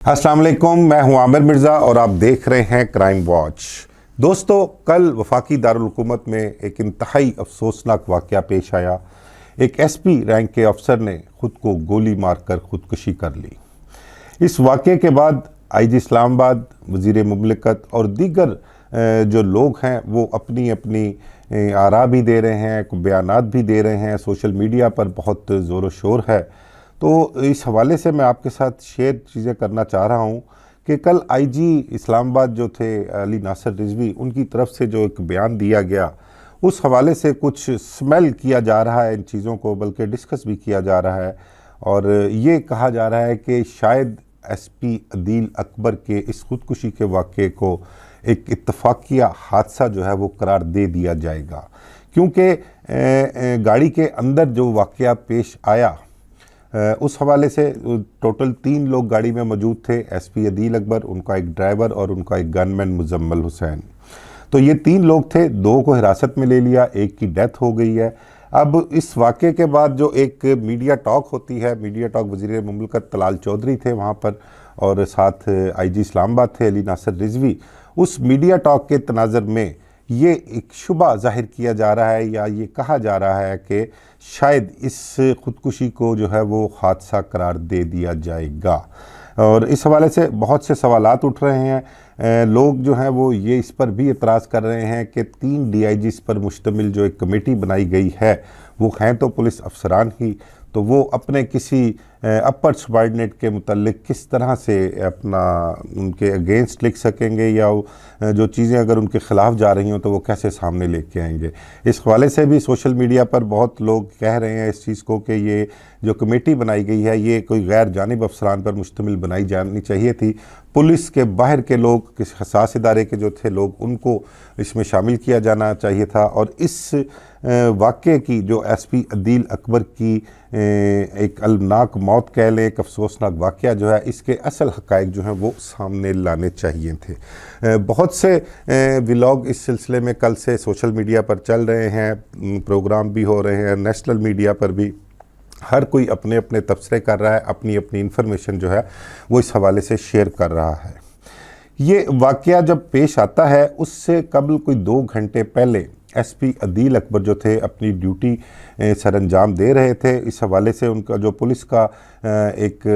अस्सलाम वालेकुम, मैं हूं आमिर मिर्ज़ा और आप देख रहे हैं क्राइम वॉच। दोस्तों, कल वफाकी दारुल हुकूमत में एक इंतहाई अफसोसनाक वाक़या पेश आया। एक एसपी रैंक के अफसर ने ख़ुद को गोली मारकर ख़ुदकुशी कर ली। इस वाक़े के बाद आईजी इस्लामाबाद, वज़ीर मुमलिकत और दीगर जो लोग हैं वो अपनी अपनी आरा भी दे रहे हैं, बयानात भी दे रहे हैं। सोशल मीडिया पर बहुत ज़ोर व शोर है। तो इस हवाले से मैं आपके साथ शेयर चीज़ें करना चाह रहा हूँ कि कल आईजी इस्लामाबाद जो थे अली नासिर रिजवी, उनकी तरफ से जो एक बयान दिया गया, उस हवाले से कुछ स्मेल किया जा रहा है इन चीज़ों को, बल्कि डिस्कस भी किया जा रहा है। और ये कहा जा रहा है कि शायद एसपी अदील अकबर के इस खुदकुशी के वाक़े को एक इत्तफाकिया हादसा जो है वो करार दे दिया जाएगा, क्योंकि गाड़ी के अंदर जो वाक़या पेश आया उस हवाले से टोटल 3 लोग गाड़ी में मौजूद थे। एसपी अदील अकबर, उनका एक ड्राइवर और उनका एक गनमैन मुजम्मल हुसैन। तो ये 3 लोग थे, 2 को हिरासत में ले लिया, 1 की डेथ हो गई है। अब इस वाक़े के बाद जो एक मीडिया टॉक होती है, मीडिया टॉक वज़ीर मुमलिकत तलाल चौधरी थे वहाँ पर और साथ आईजी इस्लामाबाद थे अली नासिर रिजवी। उस मीडिया टॉक के तनाज़र में ये एक शुबा ज़ाहिर किया जा रहा है या ये कहा जा रहा है कि शायद इस खुदकुशी को जो है वो हादसा करार दे दिया जाएगा। और इस हवाले से बहुत से सवालात उठ रहे हैं। लोग जो हैं वो ये इस पर भी एतराज़ कर रहे हैं कि 3 DIGs पर मुश्तमिल जो एक कमेटी बनाई गई है वो हैं तो पुलिस अफसरान ही, तो वो अपने किसी अपर सबॉर्डिनेट के मुतल्लिक किस तरह से अपना उनके अगेंस्ट लिख सकेंगे या जो चीज़ें अगर उनके ख़िलाफ़ जा रही हों तो वो कैसे सामने लेके आएंगे। इस हवाले से भी सोशल मीडिया पर बहुत लोग कह रहे हैं इस चीज़ को कि ये जो कमेटी बनाई गई है ये कोई गैर जानिब अफसरान पर मुश्तमिल बनाई जानी चाहिए थी। पुलिस के बाहर के लोग, किसी हसास इदारे के जो थे लोग, उनको इसमें शामिल किया जाना चाहिए था। और इस वाक़े की जो एसपी अदील अकबर की एक अलमनाक मौत कह लें, एक अफसोसनाक वाक़या जो है, इसके असल हक़ाइक़ जो हैं वो सामने लाने चाहिए थे। बहुत से व्लॉग इस सिलसिले में कल से सोशल मीडिया पर चल रहे हैं, प्रोग्राम भी हो रहे हैं, नेशनल मीडिया पर भी हर कोई अपने अपने तबसरे कर रहा है, अपनी अपनी इन्फॉर्मेशन जो है वो इस हवाले से शेयर कर रहा है। ये वाक़या जब पेश आता है उससे कबल कोई 2 घंटे पहले एसपी अदील अकबर जो थे अपनी ड्यूटी सरअंजाम दे रहे थे। इस हवाले से उनका जो पुलिस का एक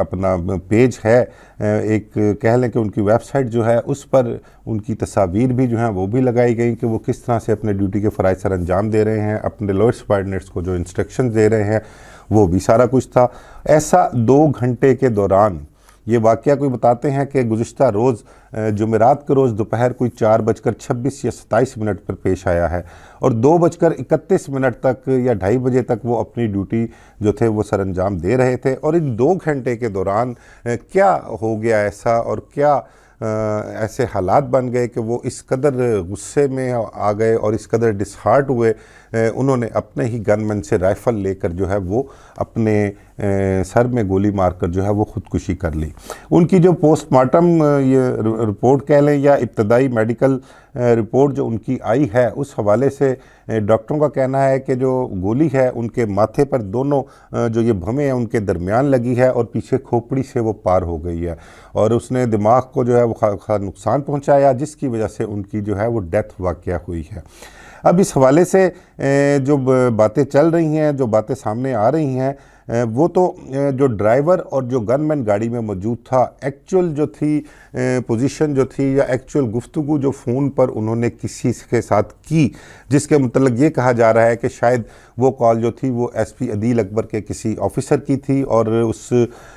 अपना पेज है, एक कह लें कि उनकी वेबसाइट जो है उस पर उनकी तस्वीर भी जो हैं वो भी लगाई गई कि वो किस तरह से अपने ड्यूटी के फ़राइज़ सरअंजाम दे रहे हैं, अपने लोअर सबॉर्डिनेट्स को जो इंस्ट्रक्शन दे रहे हैं वो भी सारा कुछ था। ऐसा 2 घंटे के दौरान ये वाक़या कोई बताते हैं कि गुज़िश्ता रोज़ जुमेरात के रोज़ दोपहर कोई 4:26 या 27 पर पेश आया है और 2:31 तक या 2:30 बजे तक वो अपनी ड्यूटी जो थे वो सरअंजाम दे रहे थे। और इन 2 घंटे के दौरान क्या हो गया ऐसा और क्या ऐसे हालात बन गए कि वो इस कदर गुस्से में आ गए और इस कदर डिसहार्ट हुए, उन्होंने अपने ही गनमैन से राइफ़ल लेकर जो है वो अपने सर में गोली मारकर जो है वो ख़ुदकुशी कर ली। उनकी जो पोस्टमार्टम ये रिपोर्ट कह लें या इब्तदाई मेडिकल रिपोर्ट जो उनकी आई है, उस हवाले से डॉक्टरों का कहना है कि जो गोली है उनके माथे पर दोनों जो ये भवें हैं उनके दरमियान लगी है और पीछे खोपड़ी से वो पार हो गई है और उसने दिमाग को जो है वो नुकसान पहुंचाया, जिसकी वजह से उनकी जो है वो डेथ वाक़या हुई है। अब इस हवाले से जो बातें चल रही हैं, जो बातें सामने आ रही हैं, वो तो जो ड्राइवर और जो गनमैन गाड़ी में मौजूद था, एक्चुअल जो थी पोजीशन जो थी या एक्चुअल गुफ्तगू जो फ़ोन पर उन्होंने किसी के साथ की, जिसके मतलब ये कहा जा रहा है कि शायद वो कॉल जो थी वो एसपी अदील अकबर के किसी ऑफिसर की थी और उस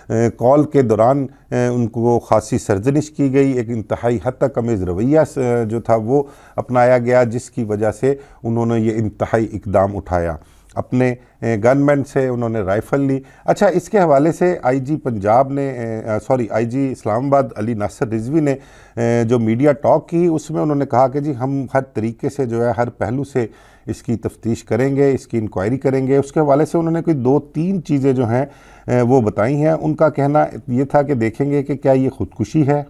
कॉल के दौरान उनको खासी सरजनिश की गई, एक इंतहाई हद तक अमेज़ रवैया जो था वो अपनाया गया, जिसकी वजह से उन्होंने ये इंतहाई इक़दाम उठाया। अपने गनमैन से उन्होंने राइफ़ल ली। अच्छा, इसके हवाले से आईजी पंजाब ने आईजी इस्लामाबाद अली नासिर रिजवी ने जो मीडिया टॉक की उसमें उन्होंने कहा कि जी हम हर तरीके से जो है हर पहलू से इसकी तफ्तीश करेंगे, इसकी इंक्वायरी करेंगे। उसके हवाले से उन्होंने कोई 2-3 चीज़ें जो हैं वो बताई हैं। उनका कहना ये था कि देखेंगे कि क्या ये ख़ुदकुशी है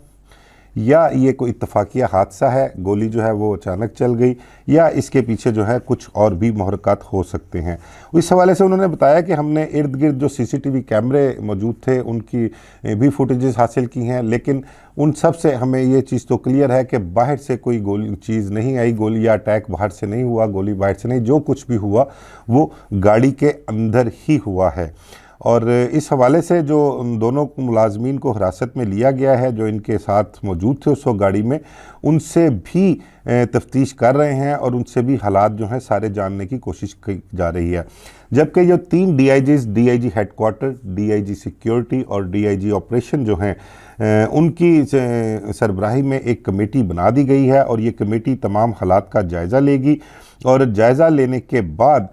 या ये कोई इत्तफाकिया हादसा है, गोली जो है वो अचानक चल गई, या इसके पीछे जो है कुछ और भी महरक़ात हो सकते हैं। इस हवाले से उन्होंने बताया कि हमने इर्द गिर्द जो CCTV कैमरे मौजूद थे उनकी भी फुटेजेस हासिल की हैं, लेकिन उन सब से हमें ये चीज़ तो क्लियर है कि बाहर से कोई गोली चीज़ नहीं आई, गोली या अटैक बाहर से नहीं हुआ, गोली बाहर से नहीं, जो कुछ भी हुआ वो गाड़ी के अंदर ही हुआ है। और इस हवाले से जो दोनों मुलाजमीन को हिरासत में लिया गया है, जो इनके साथ मौजूद थे उस वक्त गाड़ी में, उनसे भी तफ्तीश कर रहे हैं और उनसे भी हालात जो हैं सारे जानने की कोशिश की जा रही है। जबकि जो 3 DIGs, DIG headquarter, DIG security और DIG ऑपरेशन जो हैं उनकी सरबराही में एक कमेटी बना दी गई है और ये कमेटी तमाम हालात का जायज़ा लेगी और जायज़ा लेने के बाद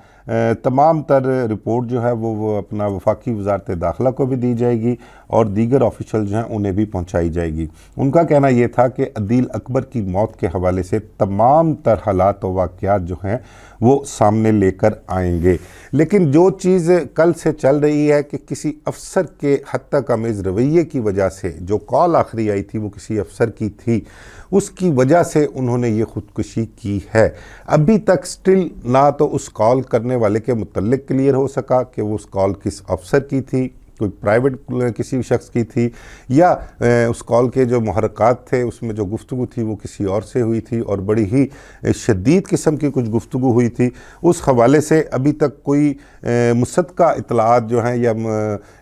तमाम तर रिपोर्ट जो है वो अपना वफाकी वज़ारत दाखिला को भी दी जाएगी और दीगर ऑफिशल जो हैं उन्हें भी पहुंचाई जाएगी। उनका कहना ये था कि अदील अकबर की मौत के हवाले से तमाम तर हालात और वाक़यात जो हैं वो सामने लेकर आएंगे। लेकिन जो चीज़ कल से चल रही है कि किसी अफसर के हद तक अमेज़ रवैये की वजह से जो कॉल आखिरी आई थी वो किसी अफसर की थी, उसकी वजह से उन्होंने ये ख़ुदकुशी की है। अभी तक स्टिल ना तो उस कॉल करने वाले के मुतल्लिक क्लियर हो सका कि वो उस कॉल किस अफसर की थी, कोई प्राइवेट किसी शख्स की थी, या उस कॉल के जो महरक़ात थे उसमें जो गुफ्तगू थी वो किसी और से हुई थी और बड़ी ही शदीद किस्म की कुछ गुफ्तगू हुई थी। उस हवाले से अभी तक कोई मुसद्दक़ा इत्तलाआत जो हैं या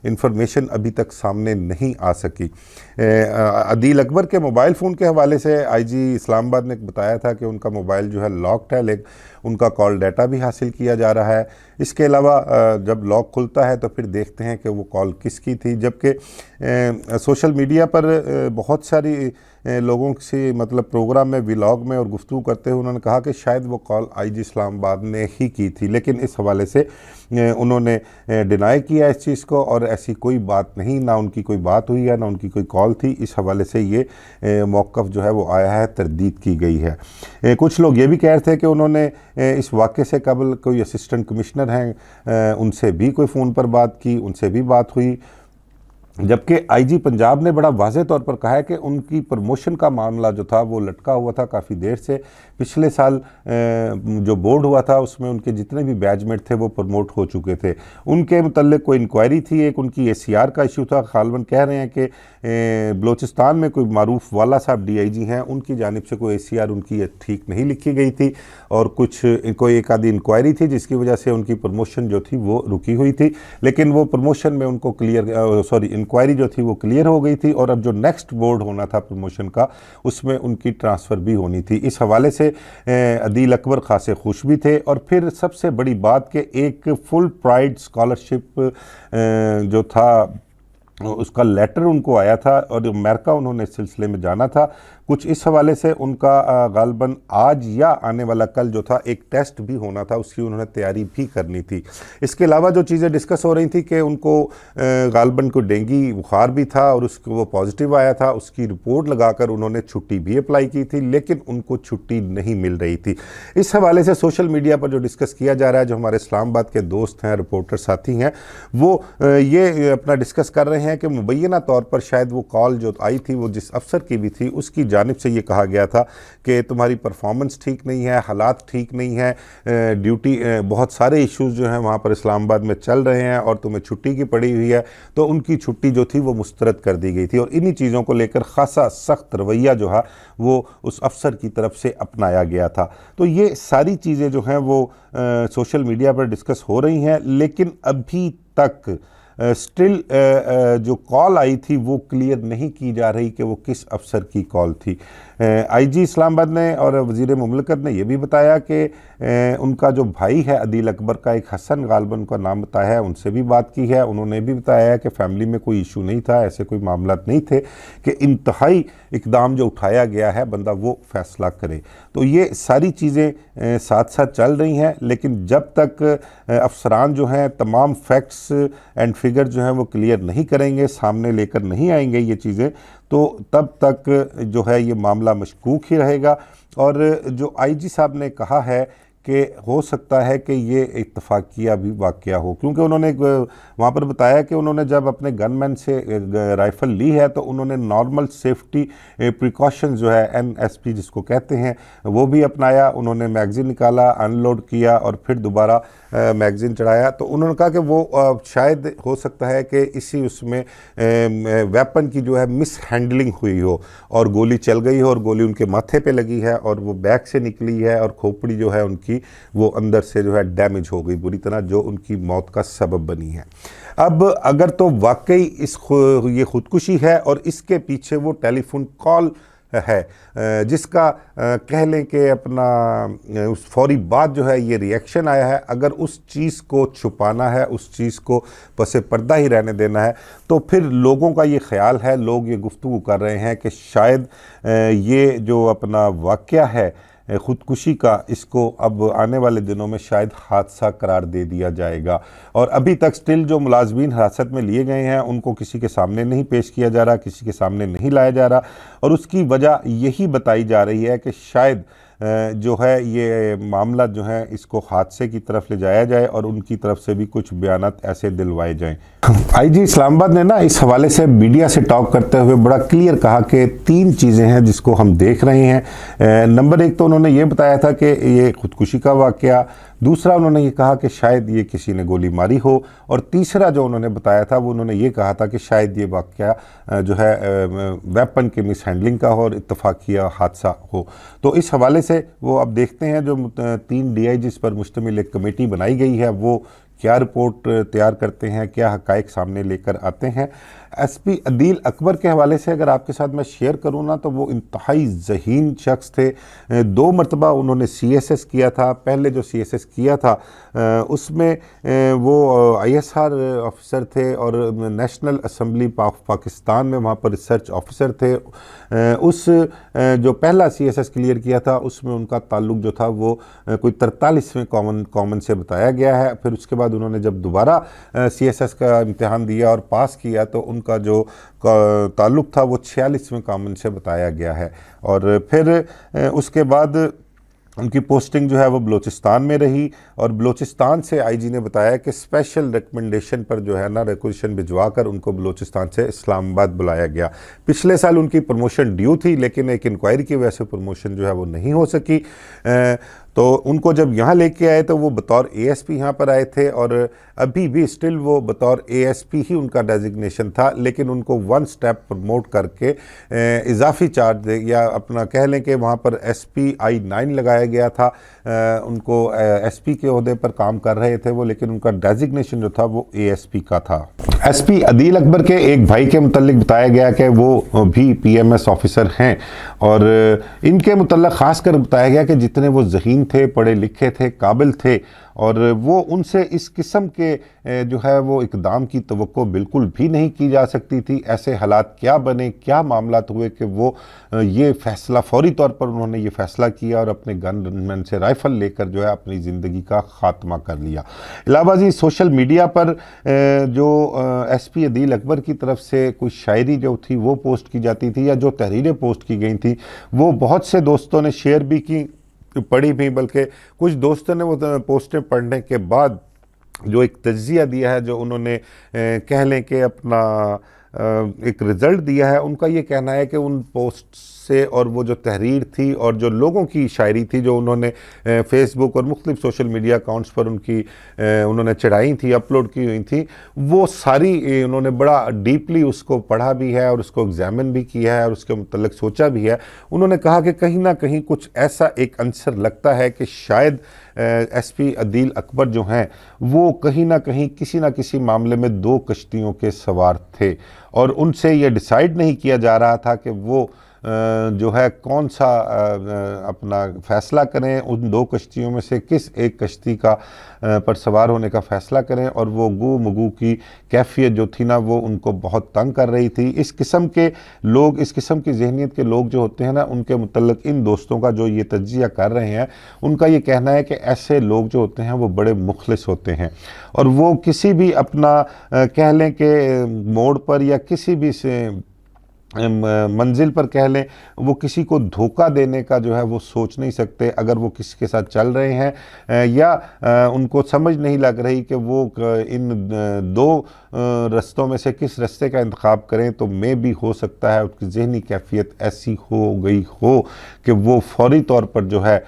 इंफॉर्मेशन अभी तक सामने नहीं आ सकी। अदील अकबर के मोबाइल फ़ोन के हवाले से IG इस्लामाबाद ने बताया था कि उनका मोबाइल जो है लॉक्ड है, लेकिन उनका कॉल डाटा भी हासिल किया जा रहा है। इसके अलावा जब लॉक खुलता है तो फिर देखते हैं कि वो कॉल किसकी थी। जबकि सोशल मीडिया पर बहुत सारी लोगों से मतलब प्रोग्राम में व्लॉग में और गुफ्तगू करते हुए उन्होंने कहा कि शायद वो कॉल IG इस्लामाबाद ने ही की थी, लेकिन इस हवाले से उन्होंने डिनाई किया इस चीज़ को और ऐसी कोई बात नहीं, ना उनकी कोई बात हुई है ना उनकी कोई कॉल थी। इस हवाले से ये मौक़िफ़ जो है वो आया है, तरदीद की गई है। कुछ लोग ये भी कह रहे थे कि उन्होंने इस वाक़े से कबल कोई असिस्टेंट कमिश्नर हैं उनसे भी कोई फ़ोन पर बात की, उनसे भी बात हुई। जबकि IG पंजाब ने बड़ा वाज़ेह तौर पर कहा है कि उनकी प्रमोशन का मामला जो था वो लटका हुआ था काफ़ी देर से। पिछले साल जो बोर्ड हुआ था उसमें उनके जितने भी बैचमेट थे वो प्रमोट हो चुके थे। उनके मुतल्लिक कोई इंक्वायरी थी, एक उनकी ACR का इशू था। गालिबन कह रहे हैं कि बलोचिस्तान में कोई मारूफ वाला साहब DIG हैं, उनकी जानिब से कोई ACR उनकी ठीक नहीं लिखी गई थी और कुछ कोई एक आधी इंक्वायरी थी जिसकी वजह से उनकी प्रमोशन जो थी वो रुकी हुई थी। लेकिन वो प्रमोशन में उनको इंक्वायरी जो थी वो क्लियर हो गई थी और अब जो नेक्स्ट बोर्ड होना था प्रमोशन का उसमें उनकी ट्रांसफ़र भी होनी थी। इस हवाले से अदील अकबर खासे खुश भी थे। और फिर सबसे बड़ी बात कि एक फुल प्राइड स्कॉलरशिप जो था उसका लेटर उनको आया था और अमेरिका उन्होंने इस सिलसिले में जाना था। कुछ इस हवाले से उनका गालिबन आज या आने वाला कल जो था एक टेस्ट भी होना था, उसकी उन्होंने तैयारी भी करनी थी। इसके अलावा जो चीज़ें डिस्कस हो रही थी कि उनको गालिबन को डेंगू बुखार भी था और उसको वो पॉजिटिव आया था, उसकी रिपोर्ट लगाकर उन्होंने छुट्टी भी अप्लाई की थी, लेकिन उनको छुट्टी नहीं मिल रही थी। इस हवाले से सोशल मीडिया पर जो डिस्कस किया जा रहा है, जो हमारे इस्लामाबाद के दोस्त हैं, रिपोर्टर साथी हैं, वो ये अपना डिस्कस कर रहे हैं कि मुबैना तौर पर शायद वो कॉल जो आई थी वो जिस अफसर की भी थी उसकी जानिब से ये कहा गया था कि तुम्हारी परफॉर्मेंस ठीक नहीं है, हालात ठीक नहीं है, ड्यूटी बहुत सारे इश्यूज़ जो हैं वहाँ पर इस्लामाबाद में चल रहे हैं और तुम्हें छुट्टी की पड़ी हुई है। तो उनकी छुट्टी जो थी वो मुस्तरद कर दी गई थी और इन्हीं चीज़ों को लेकर खासा सख्त रवैया जो है वो उस अफसर की तरफ से अपनाया गया था। तो ये सारी चीज़ें जो हैं वो सोशल मीडिया पर डिस्कस हो रही हैं, लेकिन अभी तक स्टिल जो कॉल आई थी वो क्लियर नहीं की जा रही कि वो किस अफसर की कॉल थी। IG इस्लामाबाद ने और वज़ीर मुमलकत ने यह भी बताया कि उनका जो भाई है अदील अकबर का, एक हसन गालिबन का नाम बताया है, उनसे भी बात की है। उन्होंने भी बताया है कि फ़ैमिली में कोई इशू नहीं था, ऐसे कोई मामला नहीं थे कि इंतहाई इकदाम जो उठाया गया है बंदा वो फ़ैसला करे। तो ये सारी चीज़ें साथ साथ चल रही हैं, लेकिन जब तक अफसरान जो हैं तमाम फैक्ट्स एंड फिगर जो हैं वो क्लियर नहीं करेंगे, सामने लेकर नहीं आएंगे ये चीज़ें, तो तब तक जो है ये मामला मशकूक ही रहेगा। और जो IG साहब ने कहा है कि हो सकता है कि ये इत्तफाकिया भी वाक़या हो, क्योंकि उन्होंने वहाँ पर बताया कि उन्होंने जब अपने गनमैन से राइफ़ल ली है तो उन्होंने नॉर्मल सेफ्टी प्रिकॉशन जो है NSP जिसको कहते हैं वो भी अपनाया। उन्होंने मैगज़ीन निकाला, अनलोड किया और फिर दोबारा मैगज़ीन चढ़ाया। तो उन्होंने कहा कि वो शायद हो सकता है कि इसी उसमें वेपन की जो है मिस हैंडलिंग हुई हो और गोली चल गई हो और गोली उनके माथे पे लगी है और वो बैक से निकली है और खोपड़ी जो है उनकी वो अंदर से जो है डैमेज हो गई बुरी तरह, जो उनकी मौत का सबब बनी है। अब अगर तो वाकई ये खुदकुशी है और इसके पीछे वो टेलीफोन कॉल है जिसका कह लें कि अपना उस फौरी बाद जो है ये रिएक्शन आया है, अगर उस चीज़ को छुपाना है, उस चीज़ को पसे पर्दा ही रहने देना है, तो फिर लोगों का ये ख्याल है, लोग ये गुफ्तगू कर रहे हैं कि शायद ये जो अपना वाक़या है ख़ुदकुशी का, इसको अब आने वाले दिनों में शायद हादसा करार दे दिया जाएगा। और अभी तक स्टिल जो मुलाज़मीन हिरासत में लिए गए हैं उनको किसी के सामने नहीं पेश किया जा रहा, किसी के सामने नहीं लाया जा रहा, और उसकी वजह यही बताई जा रही है कि शायद जो है ये मामला जो है इसको हादसे की तरफ ले जाया जाए और उनकी तरफ से भी कुछ बयानात ऐसे दिलवाए जाएं। IG इस्लामाबाद ने ना इस हवाले से मीडिया से टॉक करते हुए बड़ा क्लियर कहा कि 3 चीज़ें हैं जिसको हम देख रहे हैं। नंबर 1 तो उन्होंने ये बताया था कि ये खुदकुशी का वाक़या, दूसरा उन्होंने ये कहा कि शायद ये किसी ने गोली मारी हो, और तीसरा जो उन्होंने बताया था वो उन्होंने ये कहा था कि शायद ये वाक़या जो है वेपन के मिस हैंडलिंग का हो और इत्तफाकिया हादसा हो। तो इस हवाले से वो अब देखते हैं जो 3 DIGs पर मुश्तमिल एक कमेटी बनाई गई है वो क्या रिपोर्ट तैयार करते हैं, क्या हक़ाइक़ सामने लेकर आते हैं। SP अदील अकबर के हवाले से अगर आपके साथ मैं शेयर करूँ ना, तो वो इंतहाई ज़हीन शख्स थे। 2 मरतबा उन्होंने CSS किया था। पहले जो CSS किया था उसमें वो ISR ऑफिसर थे और नेशनल असम्बली पाकिस्तान में वहाँ पर रिसर्च ऑफिसर थे। उस जो पहला CSS क्लियर किया था उसमें उनका ताल्लुक़ जो था वो कोई 43वें कॉमन से बताया गया है। फिर उसके बाद उन्होंने जब दोबारा CSS का इम्तिहान दिया और पास किया तो उनका जो ताल्लुक़ था वो 46वें कॉमन से बताया गया है। और फिर उसके बाद उनकी पोस्टिंग जो है वो बलूचिस्तान में रही, और बलूचिस्तान से IG ने बताया कि स्पेशल रिकमेंडेशन पर जो है ना रिक्वेशन भिजवा कर उनको बलूचिस्तान से इस्लामाबाद बुलाया गया। पिछले साल उनकी प्रमोशन ड्यू थी, लेकिन एक इंक्वायरी की वजह से प्रमोशन जो है वो नहीं हो सकी। तो उनको जब यहाँ लेके आए तो वो बतौर ASP यहाँ पर आए थे, और अभी भी स्टिल वो बतौर ASP ही उनका डेजिग्नेशन था, लेकिन उनको 1 स्टेप प्रमोट करके इजाफी चार्ज दे या अपना कह लें कि वहाँ पर SPI 9 लगाया गया था। उनको SP के ओहदे पर काम कर रहे थे वो, लेकिन उनका डेजिग्नेशन जो था वो ASP का था। SP अदील अकबर के एक भाई के मुतल्लिक बताया गया कि वो भी PMS ऑफिसर हैं, और इनके मुतल्लिक ख़ास कर बताया गया कि जितने वो ज़हीन थे, पढ़े लिखे थे, काबिल थे, और वो उनसे इस किस्म के जो है वो इक़दाम की तवक्को बिल्कुल भी नहीं की जा सकती थी। ऐसे हालात क्या बने, क्या मामलात हुए कि वो ये फ़ैसला फौरी तौर पर उन्होंने ये फ़ैसला किया और अपने गनमैन से राइफ़ल लेकर जो है अपनी ज़िंदगी का ख़ात्मा कर लिया। इलाहाबादी सोशल मीडिया पर जो SP अदील अकबर की तरफ से कोई शायरी जो थी वो पोस्ट की जाती थी, या जो तहरीरें पोस्ट की गई थी वो बहुत से दोस्तों ने शेयर भी की, पढ़ी भी, बल्कि कुछ दोस्तों ने वो पोस्टें पढ़ने के बाद जो एक तज्ज़िया दिया है, जो उन्होंने कह लें कि अपना एक रिज़ल्ट दिया है, उनका ये कहना है कि उन पोस्ट से और वो जो तहरीर थी और जो लोगों की शायरी थी जो उन्होंने फेसबुक और मुख्तलिफ सोशल मीडिया अकाउंट्स पर उनकी उन्होंने चढ़ाई थी, अपलोड की हुई थी, वो सारी उन्होंने बड़ा डीपली उसको पढ़ा भी है और उसको एग्जामिन भी किया है और उसके मुतल्लिक सोचा भी है। उन्होंने कहा कि कहीं ना कहीं कुछ ऐसा एक अंसर लगता है कि शायद SP अदील अकबर जो हैं वो कहीं ना कहीं किसी ना किसी मामले में 2 कश्तियों के सवार थे, और उनसे ये डिसाइड नहीं किया जा रहा था कि वो जो है कौन सा अपना फ़ैसला करें, उन 2 कश्तियों में से किस एक कश्ती का पर सवार होने का फ़ैसला करें। और वो गू मगू की कैफियत जो थी ना वो उनको बहुत तंग कर रही थी। इस किस्म के लोग, इस किस्म की जहनीत के लोग जो होते हैं ना, उनके मुतल्लिक इन दोस्तों का जो ये तज्ज़िया कर रहे हैं, उनका ये कहना है कि ऐसे लोग जो होते हैं वो बड़े मुखलिस होते हैं, और वो किसी भी अपना कह लें कि मोड़ पर या किसी भी से मंजिल पर कह लें, वो किसी को धोखा देने का जो है वो सोच नहीं सकते। अगर वो किसी के साथ चल रहे हैं या उनको समझ नहीं लग रही कि वो इन दो रस्तों में से किस रास्ते का इंतखाब करें, तो में भी हो सकता है उसकी ज़हनी कैफियत ऐसी हो गई हो कि वो फौरी तौर पर जो है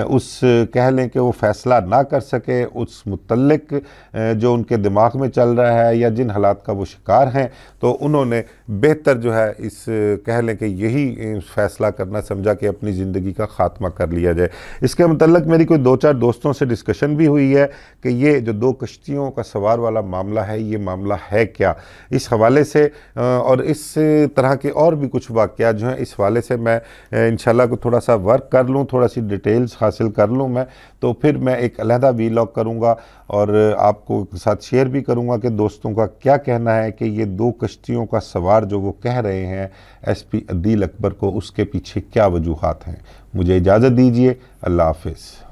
उस कह लें कि वो फ़ैसला ना कर सके उस मुतल्लिक जो उनके दिमाग में चल रहा है या जिन हालात का वो शिकार हैं। तो उन्होंने बेहतर जो है इस कह लें कि यही फ़ैसला करना समझा कि अपनी ज़िंदगी का ख़ात्मा कर लिया जाए। इसके मतलब मेरी कोई 2-4 दोस्तों से डिस्कशन भी हुई है कि ये जो 2 कश्तियों का सवार वाला मामला है, ये मामला है क्या। इस हवाले से और इस तरह के और भी कुछ वाक़यात जो हैं, इस हवाले से मैं इंशाल्लाह को थोड़ा सा वर्क कर लूँ, थोड़ा सी डिटेल्स हासिल कर लूँ मैं, तो फिर मैं एक अलहदा वीलॉग करूँगा और आपको साथ शेयर भी करूँगा कि दोस्तों का क्या कहना है कि ये 2 कश्तियों का सवार जो वो कह रहे हैं एसपी अदील अकबर को, उसके पीछे क्या वजूहात हैं। मुझे इजाज़त दीजिए। अल्लाह हाफ़िज़।